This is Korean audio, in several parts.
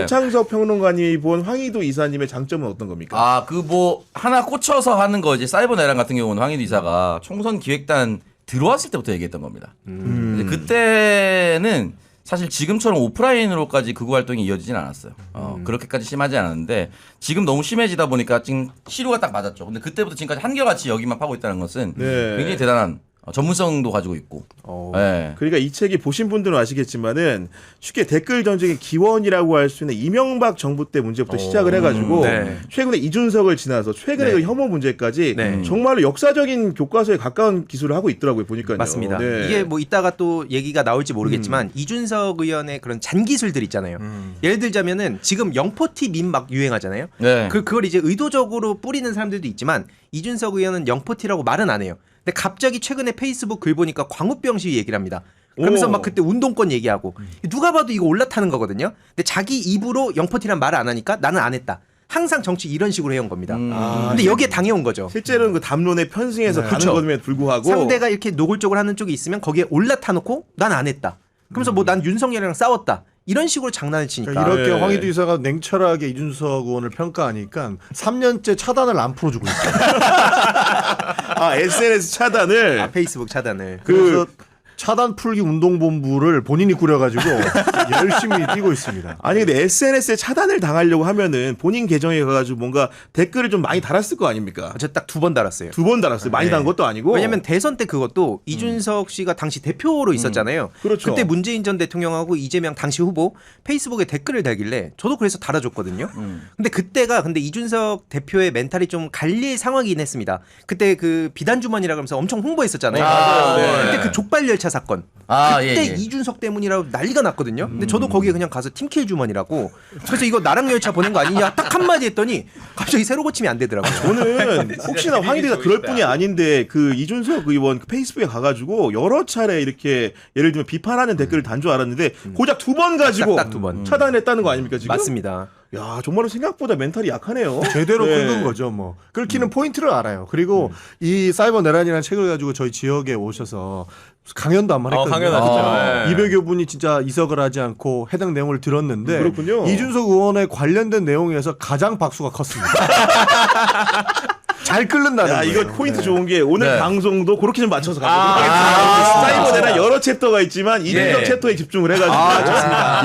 네. 오창석 평론가님이 본 황희도 이사님의 장점은 어떤 겁니까? 그 뭐 하나 꽂혀서 하는 거 이제 사이버 내란 같은 경우는 황희도 이사가 총선 기획단 들어왔을 때부터 얘기했던 겁니다. 이제 그때는 사실 지금처럼 오프라인으로까지 극우 활동이 이어지진 않았어요. 그렇게까지 심하지 않았는데 지금 너무 심해지다 보니까 지금 시류가 딱 맞았죠. 근데 그때부터 지금까지 한결같이 여기만 파고 있다는 것은 네. 굉장히 대단한 전문성도 가지고 있고. 네. 그러니까 이 책이 보신 분들은 아시겠지만은 쉽게 댓글 전쟁의 기원이라고 할 수 있는 이명박 정부 때 문제부터 시작을 해가지고 네. 최근에 이준석을 지나서 최근에 그 혐오 문제까지 네. 정말로 역사적인 교과서에 가까운 기술을 하고 있더라고요 보니까요. 맞습니다. 네. 이게 뭐 이따가 또 얘기가 나올지 모르겠지만 이준석 의원의 그런 잔기술들 있잖아요. 예를 들자면은 지금 영포티 밈 막 유행하잖아요. 네. 그걸 이제 의도적으로 뿌리는 사람들도 있지만 이준석 의원은 영포티라고 말은 안 해요. 근데 갑자기 최근에 페이스북 글 보니까 광우병 시위 얘기를 합니다. 그러면서 막 그때 운동권 얘기하고 누가 봐도 이거 올라타는 거거든요. 근데 자기 입으로 영포티란 말을 안 하니까 나는 안 했다. 항상 정치 이런 식으로 해온 겁니다. 근데 여기에 당해온 거죠. 실제로는 그 담론에 편승해서 가는 그쵸. 것임에도 불구하고 상대가 이렇게 노골적으로 하는 쪽이 있으면 거기에 올라타 놓고 난 안 했다. 그러면서 뭐 난 윤석열이랑 싸웠다. 이런 식으로 장난을 치니까. 그러니까 이렇게 네. 황희도 이사가 냉철하게 이준석 의원을 평가하니까 3년째 차단을 안 풀어주고 있어요. SNS 차단을 페이스북 차단을. 그래서 차단 풀기 운동본부를 본인이 꾸려가지고 열심히 뛰고 있습니다. 아니 근데 SNS에 차단을 당하려고 하면은 본인 계정에 가가지고 뭔가 댓글을 좀 많이 달았을 거 아닙니까? 저 딱 2번 달았어요. 2번 달았어요. 많이 네. 단 것도 아니고. 왜냐면 대선 때 그것도 이준석 씨가 당시 대표로 있었잖아요. 그렇죠. 그때 문재인 전 대통령하고 이재명 당시 후보 페이스북에 댓글을 달길래 저도 그래서 달아줬거든요. 근데 이준석 대표의 멘탈이 좀 갈릴 상황이긴 했습니다. 그때 그 비단 주머니라 그러면서 엄청 홍보했었잖아요. 네. 그때 그 족발 열차 사건. 그때 이준석 때문이라고 난리가 났거든요. 근데 저도 거기에 그냥 가서 팀킬 주머니라고. 그래서 이거 나랑 열차 보낸 거 아니냐 딱 한마디 했더니 갑자기 새로 고침이 안 되더라고요. 저는 혹시나 황희대가 그럴 뿐이 아닌데 그 이준석 의원 그 페이스북에 가가지고 여러 차례 이렇게 예를 들면 비판하는 댓글을 단 줄 알았는데 고작 2번 가지고 딱 2번. 차단했다는 거 아닙니까 지금? 맞습니다. 야 정말로 생각보다 멘탈이 약하네요. 제대로 네. 긁은 거죠, 뭐. 긁히는 포인트를 알아요. 그리고 이 사이버 내란이라는 책을 가지고 저희 지역에 오셔서 강연도 한 번 했거든요. 강연하셨죠. 200여 분이 진짜 이석을 하지 않고 해당 내용을 들었는데 그렇군요. 이준석 의원에 관련된 내용에서 가장 박수가 컸습니다. 잘 끓는다는 야 거예요. 이거 포인트 좋은 게 오늘 네. 방송도 그렇게 좀 맞춰서 가보도록 하겠습니다. 사이버 내란 여러 챕터가 있지만 이준석 챕터에 집중을 해가지고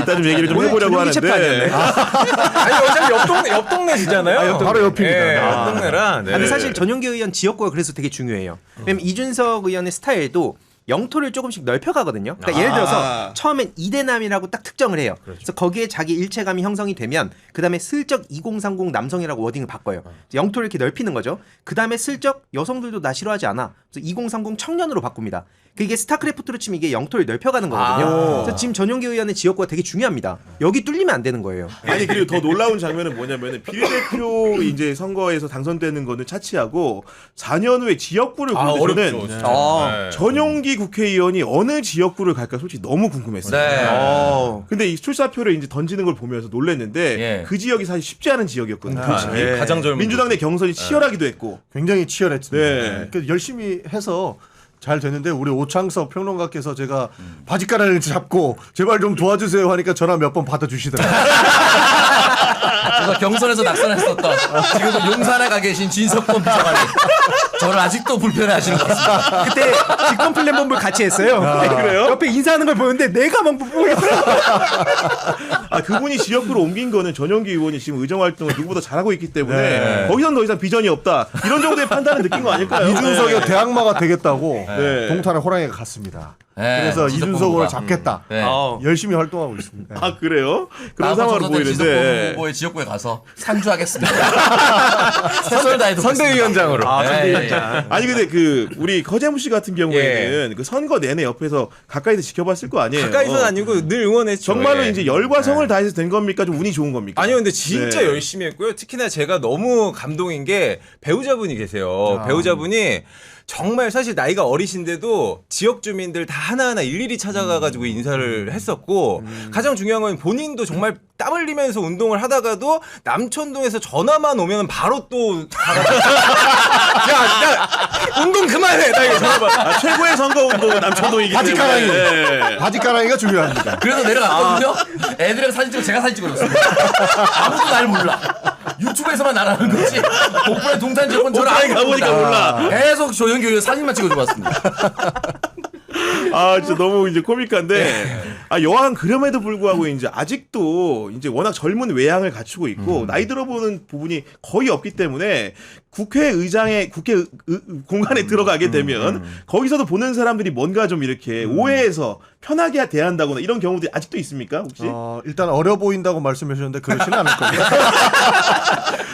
이따 좀 얘기를 좀 해보려고 하는데 아니 어차피 옆 동네시잖아요. 바로 옆입니다. 네, 아. 옆 동네라. 네. 근데 사실 전용기 의원 지역구가 그래서 되게 중요해요. 왜냐면 이준석 의원의 스타일도 영토를 조금씩 넓혀가거든요. 그러니까 예를 들어서 처음엔 이대남이라고 딱 특정을 해요. 그래서 거기에 자기 일체감이 형성이 되면 그 다음에 슬쩍 2030 남성이라고 워딩을 바꿔요. 영토를 이렇게 넓히는 거죠. 그 다음에 슬쩍 여성들도 나 싫어하지 않아. 그래서 2030 청년으로 바꿉니다. 이게 스타크래프트로 치면 이게 영토를 넓혀가는 거거든요. 그래서 지금 전용기 의원의 지역구가 되게 중요합니다. 여기 뚫리면 안 되는 거예요. 아니 그리고 더 놀라운 장면은 뭐냐면은 비례대표 이제 선거에서 당선되는 거는 차치하고 4년 후에 지역구를 고르면은 어렵죠. 진짜. 전용기 국회의원이 어느 지역구를 갈까 솔직히 너무 궁금했어요. 네. 근데 이 출사표를 이제 던지는 걸 보면서 놀랐는데 예. 그 지역이 사실 쉽지 않은 지역이었거든요. 네. 가장 젊은 민주당 내 경선이 치열하기도 했고. 굉장히 치열했습니다. 네. 그래서 열심히 해서 잘 됐는데 우리 오창석 평론가께서 제가 바지가랑이를 잡고 제발 좀 도와주세요 하니까 전화 몇 번 받아주시더라고요. 그래서 경선에서 낙선했었던 지금도 용산에 가 계신 진석권 비서관이 저를 아직도 불편해하시는 것 같습니다. 그때 직권 플랜본부를 같이 했어요. 그래요? 옆에 인사하는 걸 보는데 내가 막 아 그분이 지역구로 옮긴 거는 전용기 의원이 지금 의정 활동을 누구보다 잘하고 있기 때문에 네. 거기선 더 이상 비전이 없다 이런 정도의 판단을 느낀 거 아닐까요? 이준석의 대항마가 되겠다고 네. 동탄에 호랑이가 갔습니다. 네, 그래서 지석권 이준석을 후보가. 잡겠다. 네. 열심히 활동하고 있습니다. 아 그래요? 그런 상황으로 지석권 보이는데 후보의 지역구에 가서 산주하겠습니다. 최선을 다해 선대위원장으로. 아니 근데 그 우리 허재무 씨 같은 경우에는 그 선거 내내 옆에서 가까이서 지켜봤을 거 아니에요? 가까이서는 아니고 늘 응원했죠. 정말로 예. 이제 열과 성을 다해서 된 겁니까? 좀 운이 좋은 겁니까? 아니요, 근데 진짜 네. 열심히 했고요. 특히나 제가 너무 감동인 게 배우자분이 계세요. 배우자분이 정말 사실 나이가 어리신데도 지역 주민들 다 하나하나 일일이 찾아가가지고 인사를 했었고 가장 중요한 건 본인도 정말 땀 흘리면서 운동을 하다가도 남천동에서 전화만 오면 바로 또 야, 운동 그만해. 나 이거 전화 받아. 최고의 선거 운동은 남천동이기 때문에. 바지가랑이. 네. 바지가랑이가 중요합니다. 그래서 내려갔거든요. 애들이랑 사진 찍고 제가 사진 찍어줬습니다. 아무도 날 몰라. 유튜브에서만 나라는 거지. 오프라인 동탄 지역은 저를 오프라인 아무도 가보니까 몰라. 계속 조영기 의원 사진만 찍어주고 왔습니다. 아, 진짜 너무 이제 코믹한데, 아, 여하간 그럼에도 불구하고 이제 아직도 이제 워낙 젊은 외양을 갖추고 있고, 나이 들어보는 부분이 거의 없기 때문에 국회의장의 공간에 들어가게 되면 거기서도 보는 사람들이 뭔가 좀 이렇게 오해해서 편하게 대한다거나 이런 경우들이 아직도 있습니까, 혹시? 일단 어려 보인다고 말씀해 주셨는데 그렇지는 않을 겁니다.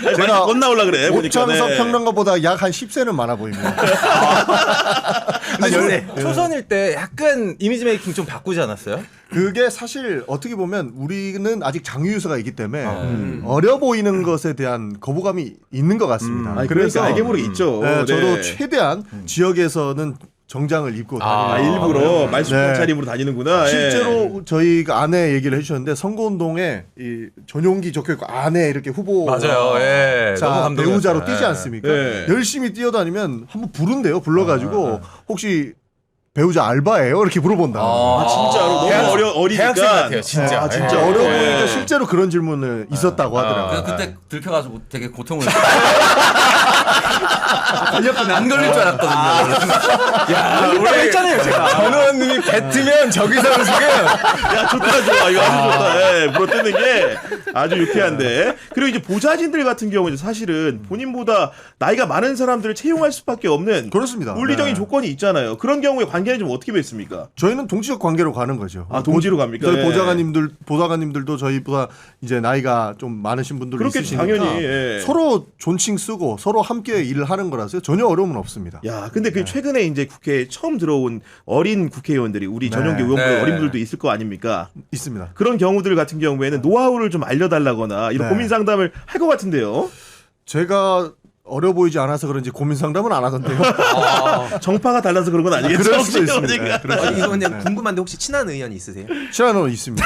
아니, 많이 못 나오려 그래, 보니까. 오창석 네. 평론가보다 약 한 10세는 많아 보입니다. 근데 초선일 때 약간 이미지 메이킹 좀 바꾸지 않았어요? 그게 사실 어떻게 보면 우리는 아직 장유유서가 있기 때문에 어려 보이는 것에 대한 거부감이 있는 것 같습니다. 아니, 그래서 알게 모르게 있죠. 네, 저도 네. 최대한 지역에서는 정장을 입고 다니는 일부러 말씀한 네. 차림으로 다니는구나. 실제로 저희가 아내 얘기를 해주셨는데 선거운동에 이 전용기 적혀있고 아내 이렇게 후보 맞아요. 예. 너무 감동이었어요. 배우자로 뛰지 예. 않습니까? 네. 열심히 뛰어다니면 한번 부른대요. 불러가지고 혹시 배우자 알바예요? 이렇게 물어본다. 아, 진짜로 너무 어리니까. 대학생 같아요, 진짜. 아, 진짜 예. 어려 어려워. 보니까 실제로 그런 질문을 있었다고 하더라고요. 그래서 그때 들켜가지고 되게 고통을 안 걸릴 줄 알았거든요. 야, 우리 했잖아요, 제가. 전 의원님이 뱉으면 저기서 지금 야, 좋다, 좋아. 이거 아주 좋다. 예, 물어뜯는 게 아주 유쾌한데. 그리고 이제 보좌진들 같은 경우는 사실은 본인보다 나이가 많은 사람들을 채용할 수밖에 없는 그렇습니다. 물리적인 네. 조건이 있잖아요. 그런 경우에 관계는 좀 어떻게 맺습니까? 저희는 동지적 관계로 가는 거죠. 아, 동지로 갑니까? 저희 네. 보좌관님들도 저희보다 이제 나이가 좀 많으신 분들 그렇겠죠, 있으시니까 당연히, 예. 서로 존칭 쓰고 서로 함께 일을 하는 거라서요. 전혀 어려움은 없습니다. 야, 근데 그 최근에 이제 국회에 처음 들어온 어린 국회의원들이 우리 전용기 의원분 네. 어린 분들도 있을 거 아닙니까? 있습니다. 그런 경우들 같은 경우에는 노하우를 좀 알려달라거나 이런 네. 고민 상담을 할 것 같은데요. 제가 어려 보이지 않아서 그런지 고민 상담은 안 하던데요. 정파가 달라서 그런 건 아니겠죠? 그럴 수도 혹시? 있습니다. 네, 그럴 수도 이거 그냥 궁금한데 혹시 친한 의원 있으세요? 친한 있습니다.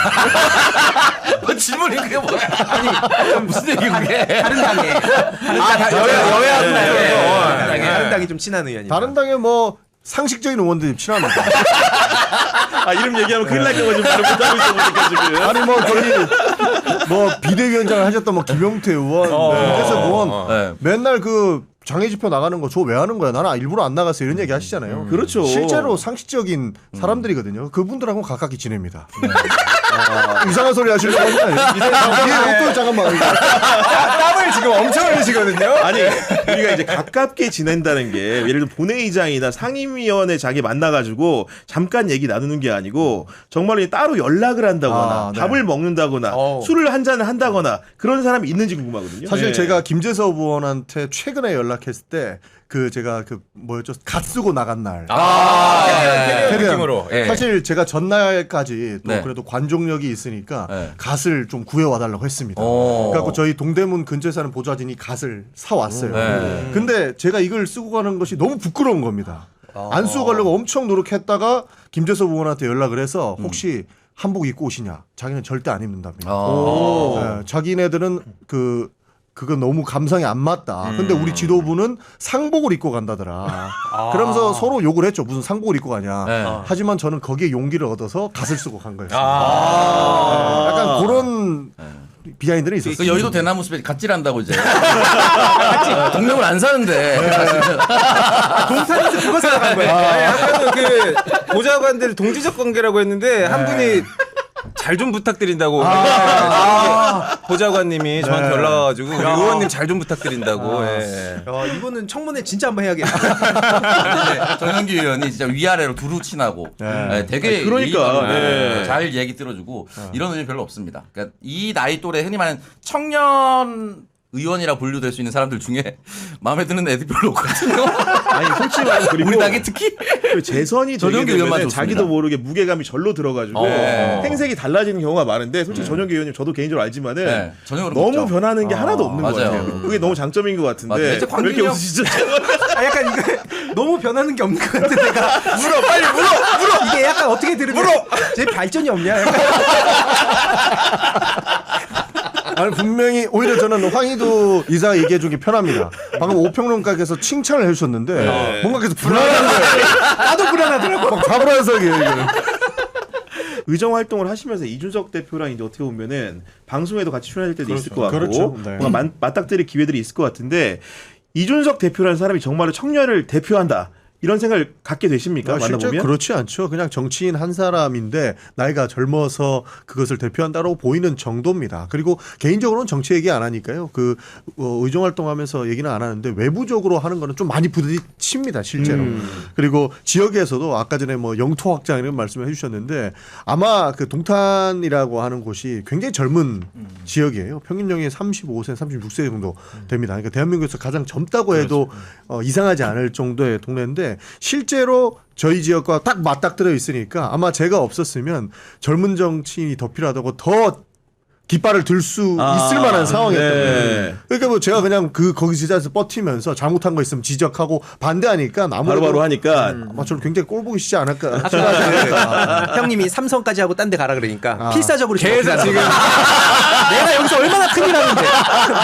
질문이 그게 뭐야? 아니 무슨 얘기 그게? 다른 당에 여야 다른 당에 좀 친한 의원이. 다른 당에 뭐 상식적인 의원들이 친합니다. 아, 이름 얘기하면 큰일 날까 봐 지금 말을 못하고 있어 보니까 지금. 아니 뭐 저희 뭐 비대위원장을 하셨던 뭐 김용태 의원, 김재섭 의원 네. 맨날 그 장애 지표 나가는 거 저 왜 하는 거야? 나는 일부러 안 나갔어 이런 얘기 하시잖아요. 그렇죠. 실제로 상식적인 사람들이거든요. 그분들하고 가깝게 지냅니다. 이상한 소리 하시려고 하는 거 아니에요? 잠깐만. 땀을 지금 엄청 흘리시거든요. 아니, 우리가 이제 가깝게 지낸다는 게 예를 들어 본회의장이나 상임위원회 자기 만나가지고 잠깐 얘기 나누는 게 아니고 정말로 따로 연락을 한다거나 네. 밥을 먹는다거나 술을 한 잔을 한다거나 그런 사람이 있는지 궁금하거든요. 사실 네. 제가 김재섭 의원한테 최근에 연락했을 때 그 제가 그 뭐였죠? 갓 쓰고 나간 날. 캐리어 느낌으로. 예. 사실 제가 전날까지 또 네. 그래도 관종력이 있으니까 네. 갓을 좀 구해와달라고 했습니다. 오. 그래갖고 저희 동대문 근처에 사는 보좌진이 갓을 사왔어요. 네. 근데 제가 이걸 쓰고 가는 것이 너무 부끄러운 겁니다. 안 쓰고 가려고 엄청 노력했다가 김재섭 의원한테 연락을 해서 혹시 한복 입고 오시냐? 자기는 절대 안 입는답니다. 네, 자기네들은 그건 너무 감성이 안 맞다. 근데 우리 지도부는 상복을 입고 간다더라. 그러면서 서로 욕을 했죠. 무슨 상복을 입고 가냐. 네. 하지만 저는 거기에 용기를 얻어서 갓을 쓰고 간 거였어요. 네, 약간 그런 비하인드는 있었어요. 그 여의도 대나무 숲에 갑질한다고 이제 동네물 안 사는데 동탄에서 그거 생각한 거예요. 아까도 그 보좌관들 동지적 관계라고 했는데 한 분이 잘 좀 부탁드린다고 보좌관님이 저한테 연락 와가지고 우리 의원님 잘 좀 부탁드린다고. 예. 이거는 청문회 진짜 한번 해야겠다. 정영기 의원이 진짜 위아래로 두루 친하고 네, 되게 그러니까, 예의 바르고 네. 잘 얘기 들어주고 이런 의원이 별로 없습니다. 그러니까 이 나이 또래 흔히 말하는 청년 의원이라 분류될 수 있는 사람들 중에 마음에 드는 애들 별로 없거든요. 아니, 솔직히 말하면 그리고 우리 당에 특히 그 재선이 되게 전용기 의원만 되면 좋습니다. 자기도 모르게 무게감이 절로 들어가지고 행색이 달라지는 경우가 많은데 솔직히 전용기 의원님 저도 개인적으로 알지만은 네, 전혀 그런 거 너무 없죠. 변하는 게 하나도 없는 것 맞아요. 같아요. 그게 너무 장점인 것 같은데 맞아요. 왜 이렇게 웃으시죠? 약간 이거 너무 변하는 게 없는 것 같아 내가. 물어 빨리 물어. 이게 약간 어떻게 들으면 제 발전이 없냐? 약간. 아니 분명히 오히려 저는 황희도 이사가 얘기해 주기 편합니다. 방금 오평론가께서 칭찬을 해주셨는데 뭔가 계속 불안한 거예요. 나도 불안하더라고. 막 가불안석이에요 이게. 의정 활동을 하시면서 이준석 대표랑 이제 어떻게 보면은 방송에도 같이 출연할 때도 있을 것 같고 그렇죠. 네. 뭔가 맞닥뜨릴 기회들이 있을 것 같은데 이준석 대표라는 사람이 정말로 청년을 대표한다 이런 생각을 갖게 되십니까? 실제 만나보면? 그렇지 않죠. 그냥 정치인 한 사람인데 나이가 젊어서 그것을 대표한다라고 보이는 정도입니다. 그리고 개인적으로는 정치 얘기 안 하니까요. 그 의정 활동하면서 얘기는 안 하는데 외부적으로 하는 거는 좀 많이 부딪힙니다. 실제로. 그리고 지역에서도 아까 전에 뭐 영토 확장 이런 말씀을 해주셨는데 아마 그 동탄이라고 하는 곳이 굉장히 젊은 지역이에요. 평균 연령이 35세, 36세 정도 됩니다. 그러니까 대한민국에서 가장 젊다고 해도 이상하지 않을 정도의 동네인데 실제로 저희 지역과 딱 맞닥뜨려 있으니까 아마 제가 없었으면 젊은 정치인이 더 필요하다고 더 깃발을 들 수 있을 만한 상황이었던 거예요. 그러니까 뭐 제가 그냥 거기 지자에서 버티면서 잘못한 거 있으면 지적하고 반대하니까 아무래도 바로바로 하니까 아마 저는 굉장히 꼴보기 쉽지 않을까. 형님이 삼성까지 하고 딴 데 가라 그러니까 필사적으로 계속 지금 내가 여기서 얼마나 큰일 하는데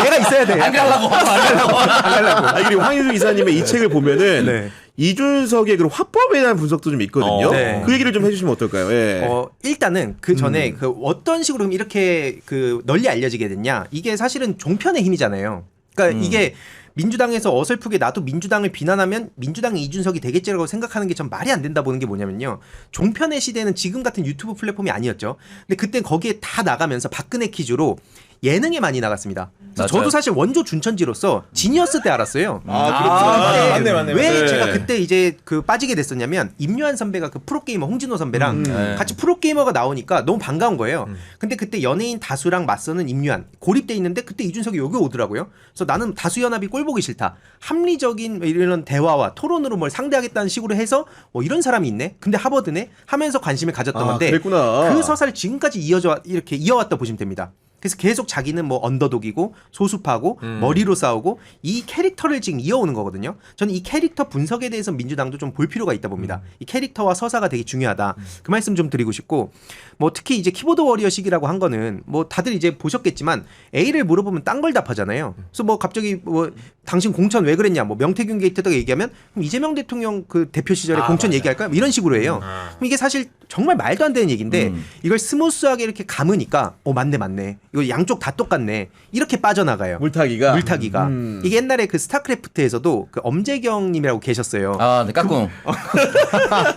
내가 있어야 돼. 안 가려고. 아 그리고 황희도 이사님의 이 책을 보면은 네. 이준석의 그 화법에 대한 분석도 좀 있거든요. 네. 그 얘기를 좀 해주시면 어떨까요? 예. 일단은 그 전에 그 어떤 식으로 이렇게 그 널리 알려지게 됐냐 이게 사실은 종편의 힘이잖아요. 그러니까 이게 민주당에서 어설프게 나도 민주당을 비난하면 민주당의 이준석이 되겠지라고 생각하는 게 전 말이 안 된다 보는 게 뭐냐면요. 종편의 시대는 지금 같은 유튜브 플랫폼이 아니었죠. 근데 그때 거기에 다 나가면서 박근혜 퀴즈로 예능에 많이 나갔습니다. 그래서 저도 사실 원조 준천지로서 지니어스 때 알았어요. 맞네. 왜 네. 제가 그때 이제 그 빠지게 됐었냐면 임요한 선배가 그 프로게이머 홍진호 선배랑 같이 프로게이머가 나오니까 너무 반가운 거예요. 근데 그때 연예인 다수랑 맞서는 임요한 고립돼 있는데 그때 이준석이 여기 오더라고요. 그래서 나는 다수연합이 꼴 보기 싫다. 합리적인 이런 대화와 토론으로 뭘 상대하겠다는 식으로 해서 이런 사람이 있네. 근데 하버드네 하면서 관심을 가졌던 건데 그랬구나. 그 서사를 지금까지 이렇게 이어왔다 보시면 됩니다. 그래서 계속 자기는 뭐 언더독이고 소수파고 머리로 싸우고 이 캐릭터를 지금 이어오는 거거든요. 저는 이 캐릭터 분석에 대해서 민주당도 좀 볼 필요가 있다 봅니다. 이 캐릭터와 서사가 되게 중요하다. 그 말씀 좀 드리고 싶고 뭐 특히 이제 키보드 워리어식이라고 한 거는 뭐 다들 이제 보셨겠지만 A를 물어보면 딴 걸 답하잖아요. 그래서 뭐 갑자기 뭐 당신 공천 왜 그랬냐 뭐 명태균 게이트다가 얘기하면 그럼 이재명 대통령 그 대표 시절에 공천 얘기할까요? 뭐 이런 식으로 해요. 그럼 이게 사실 정말 말도 안 되는 얘기인데 이걸 스무스하게 이렇게 감으니까 맞네. 이거 양쪽 다 똑같네. 이렇게 빠져나가요. 물타기가. 이게 옛날에 그 스타크래프트에서도 그 엄재경님이라고 계셨어요. 아, 네, 까꿍.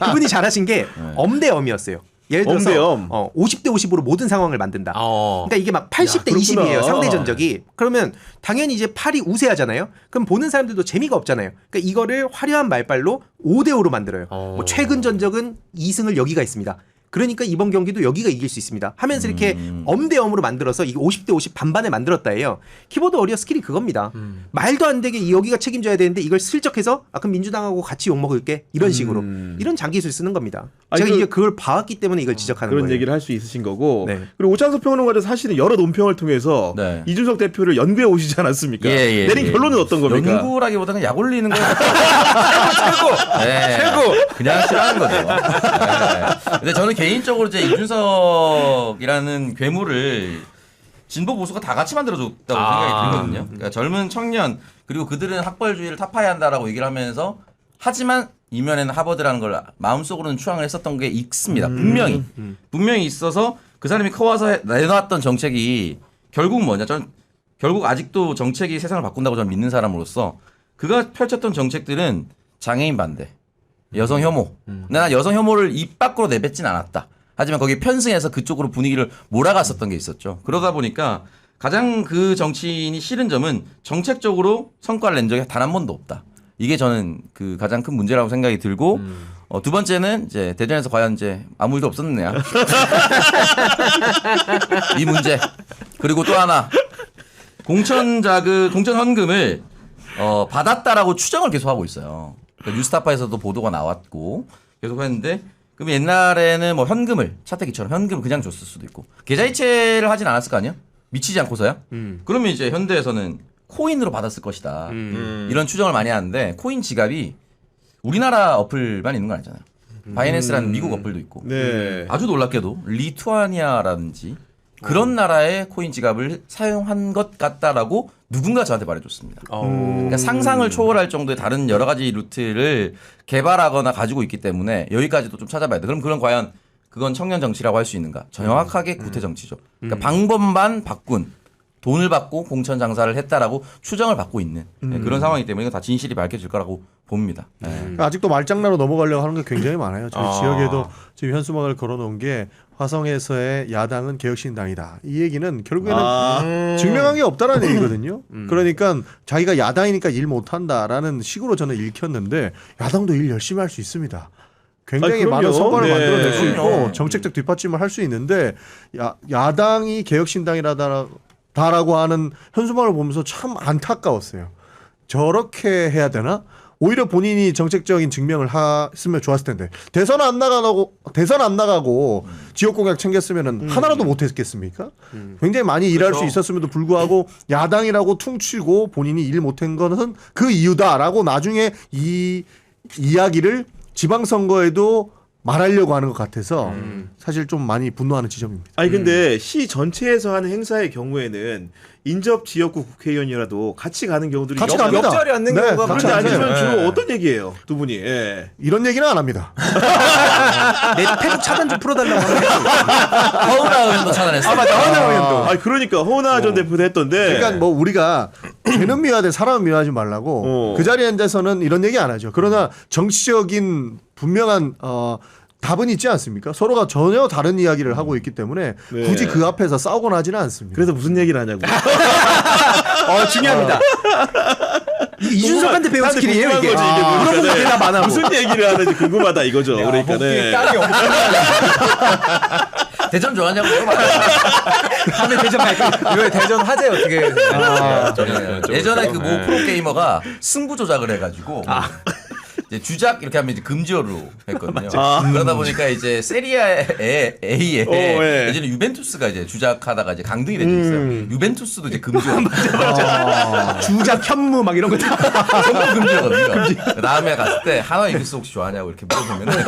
그분이 잘하신 게 엄대엄이었어요. 예를 들어서 엄대엄. 50대 50으로 모든 상황을 만든다. 그러니까 이게 막 80대 그렇구나. 20이에요. 상대 전적이. 그러면 당연히 이제 팔이 우세하잖아요. 그럼 보는 사람들도 재미가 없잖아요. 그러니까 이거를 화려한 말빨로 5대 5로 만들어요. 뭐 최근 전적은 2승을 여기가 있습니다. 그러니까 이번 경기도 여기가 이길 수 있습니다. 하면서 이렇게 엄대엄으로 만들어서 이게 50대 50 반반에 만들었다 해요. 키보드 워리어 스킬이 그겁니다. 말도 안 되게 여기가 책임져야 되는데 이걸 슬쩍해서 그럼 민주당하고 같이 욕먹을게 이런 식으로 이런 장기술 쓰는 겁니다. 제가 이게 그걸 봐왔기 때문에 이걸 지적하는 그런 거예요. 얘기를 할 수 있으신 거고. 네. 그리고 오창석 평론가도 사실은 여러 논평을 통해서 네. 이준석 대표를 연구해 오시지 않았습니까? 예. 내린 결론은 어떤 겁니까? 연구라기보다는 약 올리는 거예요. 최고. 네. 최고. 그냥 싫어하는 거죠. 네. 근데 저는 개인적으로 이제 이준석이라는 괴물을 진보 보수가 다 같이 만들어줬다고 생각이 들거든요. 그러니까 젊은 청년 그리고 그들은 학벌주의를 타파해야 한다라고 얘기를 하면서 하지만 이면에는 하버드라는 걸 마음속으로는 추앙을 했었던 게 있습니다. 분명히 있어서 그 사람이 커와서 내놨던 정책이 결국 뭐냐? 저는 결국 아직도 정책이 세상을 바꾼다고 저는 믿는 사람으로서 그가 펼쳤던 정책들은 장애인 반대, 여성 혐오. 근데 난 여성 혐오를 입 밖으로 내뱉진 않았다. 하지만 거기에 편승해서 그쪽으로 분위기를 몰아갔었던 게 있었죠. 그러다 보니까 가장 그 정치인이 싫은 점은 정책적으로 성과를 낸 적이 단 한 번도 없다. 이게 저는 그 가장 큰 문제라고 생각이 들고 두 번째는 이제 대전에서 과연 이제 아무 일도 없었느냐 이 문제. 그리고 또 하나 공천 헌금을 받았다라고 추정을 계속하고 있어요. 그러니까 뉴스타파에서도 보도가 나왔고 계속 했는데 그럼 옛날에는 뭐 현금을 차태기처럼 현금을 그냥 줬을 수도 있고 계좌이체를 하진 않았을 거 아니야? 미치지 않고서야? 그러면 이제 현대에서는 코인으로 받았을 것이다. 이런 추정을 많이 하는데 코인 지갑이 우리나라 어플만 있는 건 아니잖아요. 바이낸스라는 미국 어플도 있고 네. 아주 놀랍게도 리투아니아라든지 그런 나라의 코인 지갑을 사용한 것 같다라고 누군가 저한테 말해줬습니다. 그러니까 상상을 초월할 정도의 다른 여러 가지 루트를 개발하거나 가지고 있기 때문에 여기까지도 좀 찾아봐야 돼. 그럼 그건 과연 그건 청년 정치라고 할 수 있는가? 정확하게 구태 정치죠. 그러니까 방법만 바꾼 돈을 받고 공천 장사를 했다라고 추정을 받고 있는 그런 상황이기 때문에 이건 다 진실이 밝혀질 거라고 봅니다. 그러니까 아직도 말장난으로 넘어가려고 하는 게 굉장히 많아요. 저희 지역에도 지금 현수막을 걸어놓은 게 화성에서의 야당은 개혁신당이다. 이 얘기는 결국에는 증명한 게 없다라는 얘기거든요. 그러니까 자기가 야당이니까 일 못한다라는 식으로 저는 읽혔는데 야당도 일 열심히 할 수 있습니다. 굉장히 그럼요. 많은 성과를 네. 만들어낼 수 있고 그럼요. 정책적 뒷받침을 할 수 있는데 야당이 개혁신당이라고 하는 현수막을 보면서 참 안타까웠어요. 저렇게 해야 되나? 오히려 본인이 정책적인 증명을 했으면 좋았을 텐데 대선 안 나가고 지역 공약 챙겼으면은 하나라도 못했겠습니까? 굉장히 많이 일할 수 있었음에도 불구하고 야당이라고 퉁치고 본인이 일 못한 것은 그 이유다라고 나중에 이 이야기를 지방선거에도 말하려고 하는 것 같아서 사실 좀 많이 분노하는 지점입니다. 아니 근데 시 전체에서 하는 행사의 경우에는 인접 지역구 국회의원이라도 같이 가는 경우들이 같이 역- 갑니다. 옆자리 앉는 네, 경우가 같이 그런데 많아요. 아니면 주로 네. 어떤 얘기예요, 두 분이? 예. 이런 얘기는 안 합니다. 내 패독 차단 좀 풀어달라고 하는 허은하 의원도 차단했어요. 아 그러니까 허은하 전 대표도 했던데. 그러니까 뭐 우리가 개는 미워야 사람은 미워하지 말라고 그 자리에 앉아서는 이런 얘기 안 하죠. 그러나 정치적인 분명한 답은 있지 않습니까? 서로가 전혀 다른 이야기를 하고 있기 때문에 네. 굳이 그 앞에서 싸우거나 하지는 않습니다. 그래서 무슨 얘기를 하냐고. 중요합니다. 이준석한테 배운 스킬이에요 궁금한 이게. 거지, 이게 물어보면 보니까. 대답 안 하고. 무슨 얘기를 하는지 궁금하다 이거죠. 그러니까 목뒤에 네. 땀이 엄청 대전 좋아하냐고 물어봐요. 다음에 대전 갈게요. 이번에 대전 화제 어떻게 예전에 그 모 프로게이머가 승부 조작을 해가지고 이제 주작 이렇게 하면 이제 금지어로 했거든요. 그러다 보니까 이제 세리아의 A에 예. 예전에 유벤투스가 이제 주작하다가 이제 강등이 된 적이 있어요. 유벤투스도 이제 금지어. 주작 현무 막 이런 거 다. 전부 금지거든요. 다음에 갔을 때 한화 이글스 혹시 좋아하냐고 이렇게 물어보면은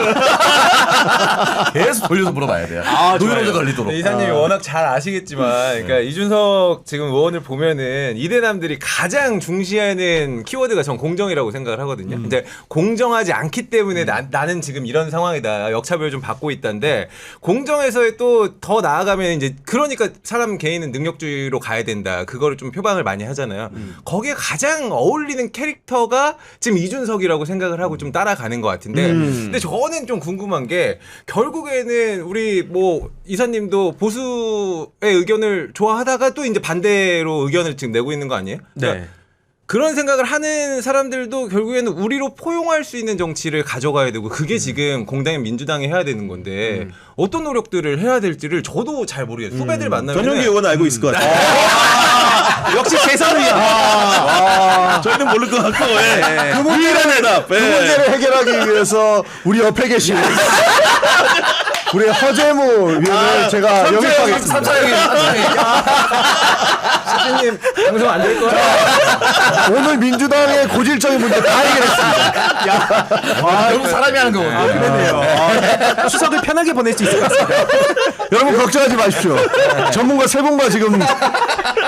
계속 돌려서 물어봐야 돼요. 노이로제 걸리도록. 이사님이 워낙 잘 아시겠지만, 그러니까 이준석 지금 의원을 보면은 이대남들이 가장 중시하는 키워드가 전 공정이라고 생각을 하거든요. 이제 공정하지 않기 때문에 나는 지금 이런 상황이다. 역차별 좀 받고 있다인데 공정에서의 또 더 나아가면 이제 그러니까 사람 개인은 능력주의로 가야 된다. 그거를 좀 표방을 많이 하잖아요. 거기에 가장 어울리는 캐릭터가 지금 이준석이라고 생각을 하고 좀 따라가는 것 같은데 근데 저는 좀 궁금한 게 결국에는 우리 뭐 이사님도 보수의 의견을 좋아하다가 또 이제 반대로 의견을 지금 내고 있는 거 아니에요? 그러니까 그런 생각을 하는 사람들도 결국에는 우리로 포용할 수 있는 정치를 가져가야 되고 그게 지금 공당인 민주당이 해야 되는 건데 어떤 노력들을 해야 될지를 저도 잘 모르겠어요. 후배들 만나면 전용기 의원 알고 있을 것 같아요. 역시 재선 의원. 저희는 모를 것 같고. 예. 그 문제를 대답. 그 문제를 해결하기 위해서 우리 옆에 계신 우리 허재무 위원을 제가 영입하겠습니다. 사장님 방송 안 될 거예요? 오늘 민주당의 고질적인 문제 다 해결했습니다. 결국 사람이 하는 거거든요. 그러네요. 추석을 편하게 보낼 수 있을 것 같습니다. 여러분 걱정하지 마십시오. 전문가 세 분과 지금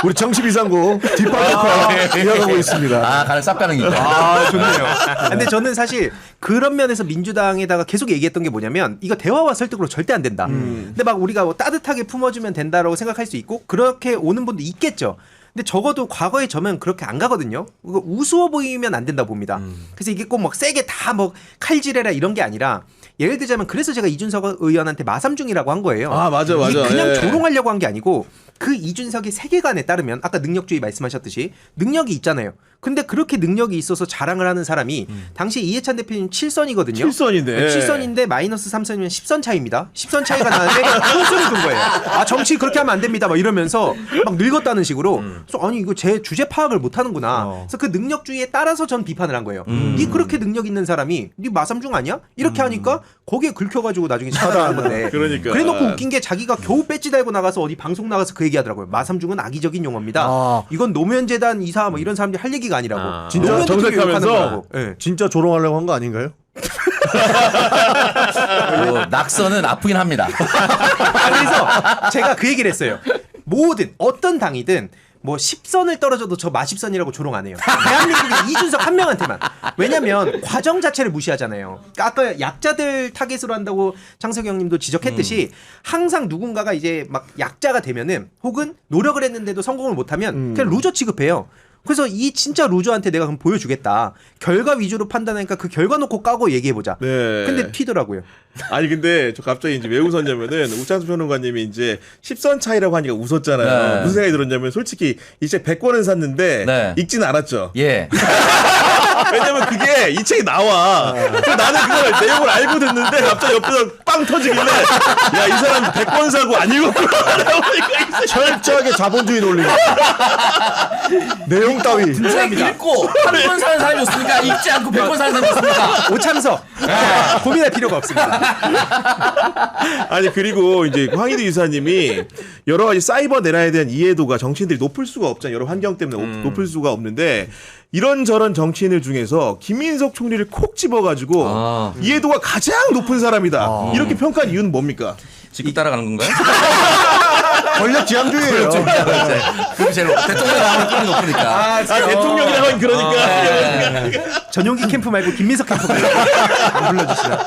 우리 정치비상구 뒷바퀴과 이어가고 있습니다. 아, 가능 쌉 가능이다. 좋네요. 근데 저는 사실 그런 면에서 민주당에다가 계속 얘기했던 게 뭐냐면 이거 대화와 설득으로 절대 안 된다. 근데 막 우리가 뭐 따뜻하게 품어주면 된다라고 생각할 수 있고 그렇게 오는 분도 있겠죠. 근데 적어도 과거에 저면 그렇게 안 가거든요. 이거 우스워 보이면 안 된다 봅니다. 그래서 이게 꼭 막 세게 다 뭐 칼질해라 이런 게 아니라 예를 들자면 그래서 제가 이준석 의원한테 마삼중이라고 한 거예요. 아, 맞아. 이게 그냥 예. 조롱하려고 한 게 아니고 그 이준석의 세계관에 따르면 아까 능력주의 말씀하셨듯이 능력이 있잖아요. 근데 그렇게 능력이 있어서 자랑을 하는 사람이 당시 이해찬 대표님 7선이거든요. 7선인데. 7선인데 마이너스 3선이면 10선 차이입니다. 10선 차이가 나는데 큰 소리 든 거예요. 아 정치 그렇게 하면 안 됩니다. 막 이러면서 막 늙었다는 식으로. 그래서 아니 이거 제 주제 파악을 못 하는구나. 그래서 그 능력주의에 따라서 전 비판을 한 거예요. 니 그렇게 능력 있는 사람이 니 마삼중 아니야? 이렇게 하니까 거기에 긁혀가지고 나중에 차단하는 건데. 그러니까. 그래놓고 웃긴 게 자기가 겨우 배지 달고 나가서 어디 방송 나가서 그 얘기하더라고요. 마삼중은 악의적인 용어입니다. 아. 이건 노무현재단 이사 뭐 이런 사람들이 할 얘기가 아니라고. 아. 진짜 노무현 대통령이 정색하면서? 욕하는 거라고. 예. 진짜 조롱하려고 한 거 아닌가요? 낙선은 아프긴 합니다. 그래서 제가 그 얘기를 했어요. 모든 어떤 당이든 뭐 10선을 떨어져도 저 마십선이라고 조롱 안 해요. 대한민국의 이준석 한 명한테만. 왜냐면 과정 자체를 무시하잖아요. 그러니까 아까 약자들 타겟으로 한다고 창석이 형님도 지적했듯이 항상 누군가가 이제 막 약자가 되면은 혹은 노력을 했는데도 성공을 못하면 그냥 루저 취급해요. 그래서 이 진짜 루저한테 내가 그럼 보여주겠다. 결과 위주로 판단하니까 그 결과 놓고 까고 얘기해보자. 네. 근데 튀더라고요. 아니 근데 저 갑자기 이제 왜 웃었냐면은 우창수 평론가님이 이제 10선 차이라고 하니까 웃었잖아요. 네. 무슨 생각이 들었냐면 솔직히 이 책 100권은 샀는데 네. 읽지는 않았죠. 예. 왜냐면 그게 이 책이 나와. 그래서 나는 그걸 내용을 알고 듣는데 갑자기 옆에서 빵 터지길래 야 이 사람 100권 사고 안 읽었구나. 철저하게 자본주의 논리. 내용 따위. 책 읽고 한 권 사는 사람이 없습니까? 읽지 않고 100권 사는 사람이 없습니까? 오참석. 고민할 필요가 없습니다. 아니 그리고 이제 황희도 이사님이 여러 가지 사이버 내란에 대한 이해도가 정치인들이 높을 수가 없잖아요. 여러 환경 때문에 높을 수가 없는데 이런저런 정치인들 중에서 김민석 총리를 콕 집어가지고 아. 이해도가 가장 높은 사람이다. 이렇게 평가한 이유는 뭡니까? 직급 따라가는 건가요? 권력 지향주의예요. 그럼 제일 대통령 나오면 끔이 높으니까. 아 대통령이라고 하면 그러니까. 전용기 캠프 말고 김민석 캠프 안 불러주시나?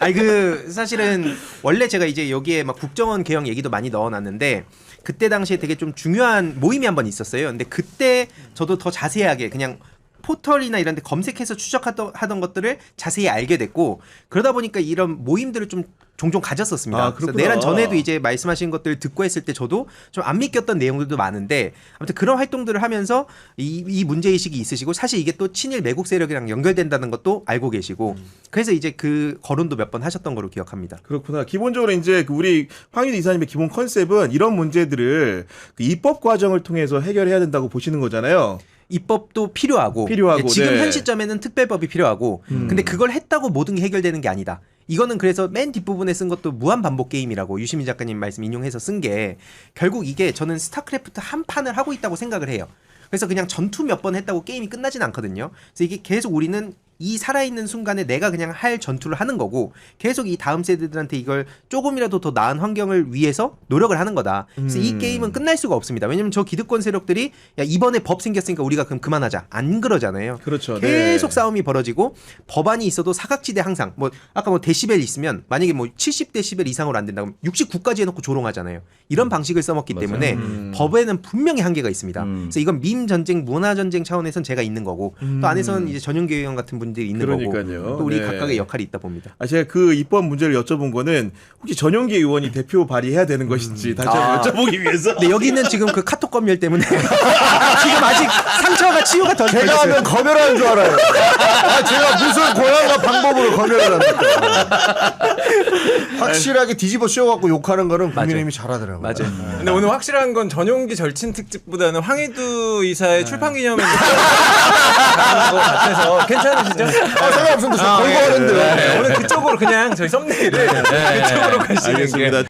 아니 그 사실은 원래 제가 이제 여기에 막 국정원 개혁 얘기도 많이 넣어놨는데 그때 당시에 되게 좀 중요한 모임이 한 번 있었어요. 근데 그때 저도 더 자세하게 그냥 포털이나 이런 데 검색해서 추적하던 것들을 자세히 알게 됐고 그러다 보니까 이런 모임들을 좀 종종 가졌었습니다. 아, 그래서 그렇구나. 내란 전에도 이제 말씀하신 것들 듣고 했을 때 저도 좀 안 믿겼던 내용들도 많은데 아무튼 그런 활동들을 하면서 이 문제의식이 있으시고 사실 이게 또 친일 매국 세력이랑 연결된다는 것도 알고 계시고 그래서 이제 그 거론도 몇 번 하셨던 거로 기억합니다. 그렇구나. 기본적으로 이제 그 우리 황희도 이사님의 기본 컨셉은 이런 문제들을 그 입법 과정을 통해서 해결해야 된다고 보시는 거잖아요. 입법도 필요하고, 필요하고, 지금 네. 현 시점에는 특별법이 필요하고 근데 그걸 했다고 모든 게 해결되는 게 아니다. 이거는 그래서 맨 뒷부분에 쓴 것도 무한 반복 게임이라고 유시민 작가님 말씀 인용해서 쓴 게 결국 이게 저는 스타크래프트 한 판을 하고 있다고 생각을 해요. 그래서 그냥 전투 몇 번 했다고 게임이 끝나진 않거든요. 그래서 이게 계속 우리는 이 살아있는 순간에 내가 그냥 할 전투를 하는 거고 계속 이 다음 세대들한테 이걸 조금이라도 더 나은 환경을 위해서 노력을 하는 거다. 그래서 이 게임은 끝날 수가 없습니다. 왜냐면 저 기득권 세력들이 야 이번에 법 생겼으니까 우리가 그럼 그만하자. 안 그러잖아요. 그렇죠. 계속 네. 싸움이 벌어지고 법안이 있어도 사각지대 항상 뭐 아까 뭐 데시벨 있으면 만약에 뭐 70데시벨 이상으로 안 된다고 69까지 해놓고 조롱하잖아요. 이런 방식을 써먹기 때문에 법에는 분명히 한계가 있습니다. 그래서 이건 민 전쟁, 문화 전쟁 차원에선 제가 있는 거고 또 안에서는 이제 전용기 의원 같은 분들이 있는 그러니까요. 거고 또 우리 네. 각각의 역할이 있다 봅니다. 아, 제가 그 입법 문제를 여쭤본 거는 혹시 전용기 의원이 대표 발의해야 되는 것인지 다시 한번 여쭤보기 위해서. 근데 여기는 지금 그 카톡 검열 때문에 지금 아직 상처가 치유가 덜 제가 됐어요. 하면 검열하는 줄 알아요. 아, 제가 무슨 고향과 방법으로 검열을 합니까? 확실하게 뒤집어 씌워갖고 욕하는 거는 국민의힘이 잘하더라고요. 맞아요. 근데 오늘 확실한 건 전용기 절친 특집보다는 황희두 이사의 출판 기념일 것 같아서 괜찮으시죠? 아, 상관없습니다. 저 걸고 하는데요. 오늘 그쪽으로 그냥 저희 썸네일을 그쪽으로 가시는 게 알겠습니다.